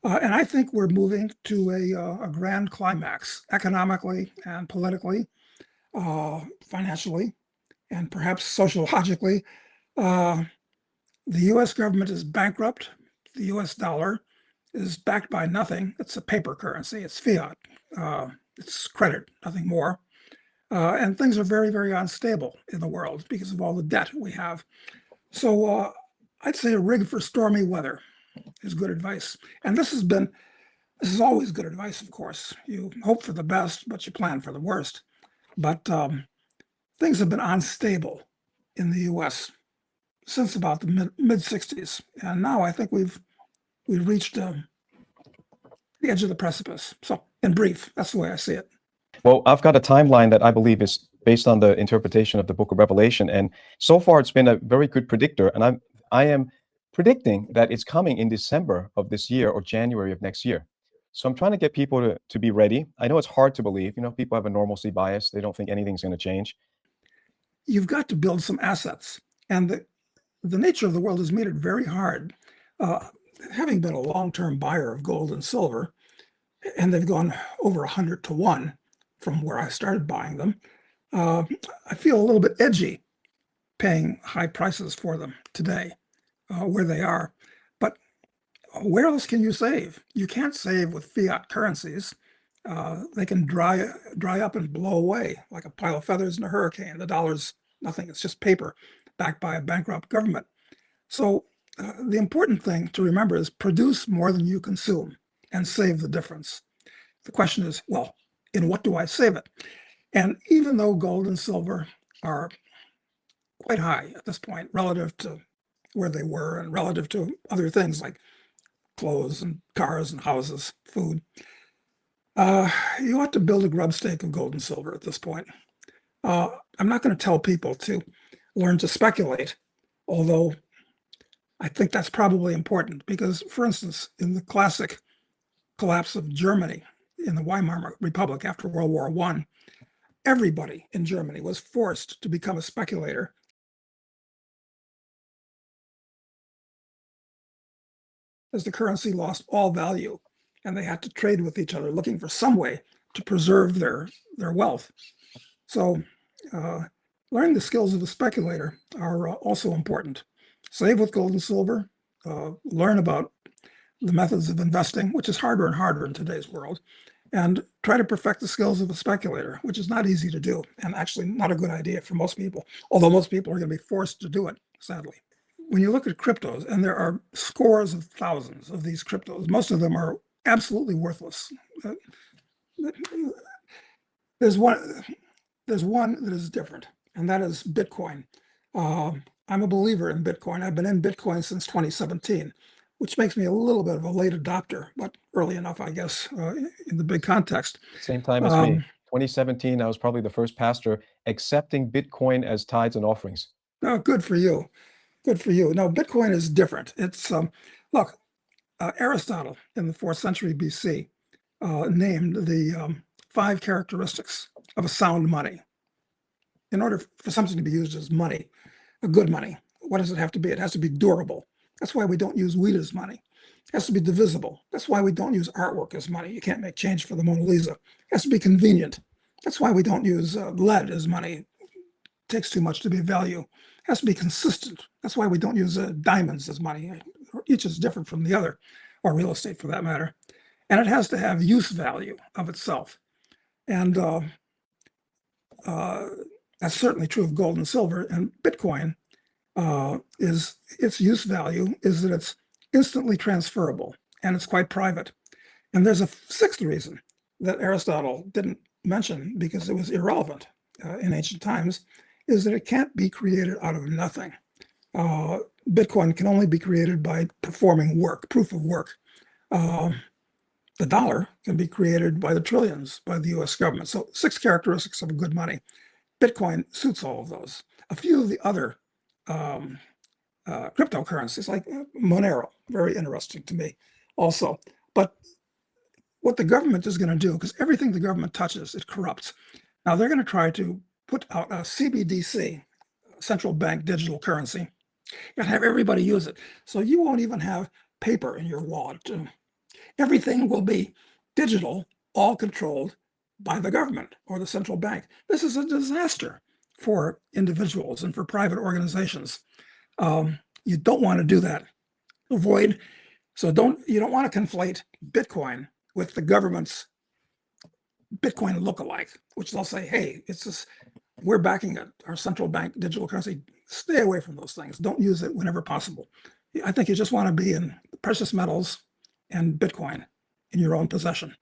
And I think we're moving to a grand climax economically and politically, financially, and perhaps sociologically. The US government is bankrupt. The US dollar is backed by nothing. It's a paper currency. It's fiat. It's credit, nothing more. And things are very, very unstable in the world because of all the debt we have. So I'd say a rig for stormy weather is good advice. And this is always good advice, of course. You hope for the best, but you plan for the worst. But things have been unstable in the US since about the mid 60s. And now I think we've reached the edge of the precipice. So in brief, that's the way I see it. Well, I've got a timeline that I believe is based on the interpretation of the book of Revelation. And so far, it's been a very good predictor. And I am predicting that it's coming in December of this year or January of next year. So I'm trying to get people to be ready. I know it's hard to believe. People have a normalcy bias. They don't think anything's going to change. You've got to build some assets. And the nature of the world has made it very hard. Having been a long-term buyer of gold and silver, and they've gone over 100 to 1 from where I started buying them, I feel a little bit edgy paying high prices for them today, where they are. But where else can you save? You can't save with fiat currencies. They can dry up and blow away like a pile of feathers in a hurricane. The dollar's nothing. It's just paper backed by a bankrupt government. So the important thing to remember is produce more than you consume and save the difference. The question is, well, in what do I save it? And even though gold and silver are quite high at this point relative to where they were and relative to other things like clothes and cars and houses, food, you ought to build a grub stake of gold and silver at this point. I'm not going to tell people to learn to speculate, although I think that's probably important because, for instance, in the classic collapse of Germany in the Weimar Republic after World War I, everybody in Germany was forced to become a speculator. As the currency lost all value and they had to trade with each other, looking for some way to preserve their wealth. So learning the skills of a speculator are also important. Save with gold and silver, learn about the methods of investing, which is harder and harder in today's world, and try to perfect the skills of a speculator, which is not easy to do, and actually not a good idea for most people, although most people are going to be forced to do it, sadly. When you look at cryptos, and there are scores of thousands of these cryptos, most of them are absolutely worthless. There's one that is different, and that is Bitcoin. I'm a believer in Bitcoin. I've been in Bitcoin since 2017, which makes me a little bit of a late adopter, but early enough, I guess, in the big context. Same time as me. 2017, I was probably the first pastor accepting Bitcoin as tithes and offerings. Oh, good for you. Good for you. No, Bitcoin is different. It's, look, Aristotle in the 4th century BC named the 5 characteristics of a sound money. In order for something to be used as money, a good money, what does it have to be? It has to be durable. That's why we don't use wheat as money. It has to be divisible. That's why we don't use artwork as money. You can't make change for the Mona Lisa. It has to be convenient. That's why we don't use lead as money. It takes too much to be value. It has to be consistent. That's why we don't use diamonds as money. Each is different from the other, or real estate for that matter. And it has to have use value of itself. And that's certainly true of gold and silver. And Bitcoin is its use value is that it's instantly transferable and it's quite private. And there's a 6th reason that Aristotle didn't mention because it was irrelevant in ancient times, is that it can't be created out of nothing. Bitcoin can only be created by performing work, proof of work. The dollar can be created by the trillions, by the US government. So 6 characteristics of a good money. Bitcoin suits all of those. A few of the other cryptocurrencies like Monero, very interesting to me also. But what the government is going to do, because everything the government touches, it corrupts. Now they're going to try to put out a CBDC, central bank digital currency, and have everybody use it. So you won't even have paper in your wallet Everything will be digital, all controlled by the government or the central bank. This is a disaster for individuals and for private organizations. You don't want to do that. You don't want to conflate Bitcoin with the government's Bitcoin lookalike, which they'll say, hey, we're backing it, our central bank digital currency. Stay away from those things. Don't use it whenever possible. I think you just want to be in precious metals and Bitcoin in your own possession.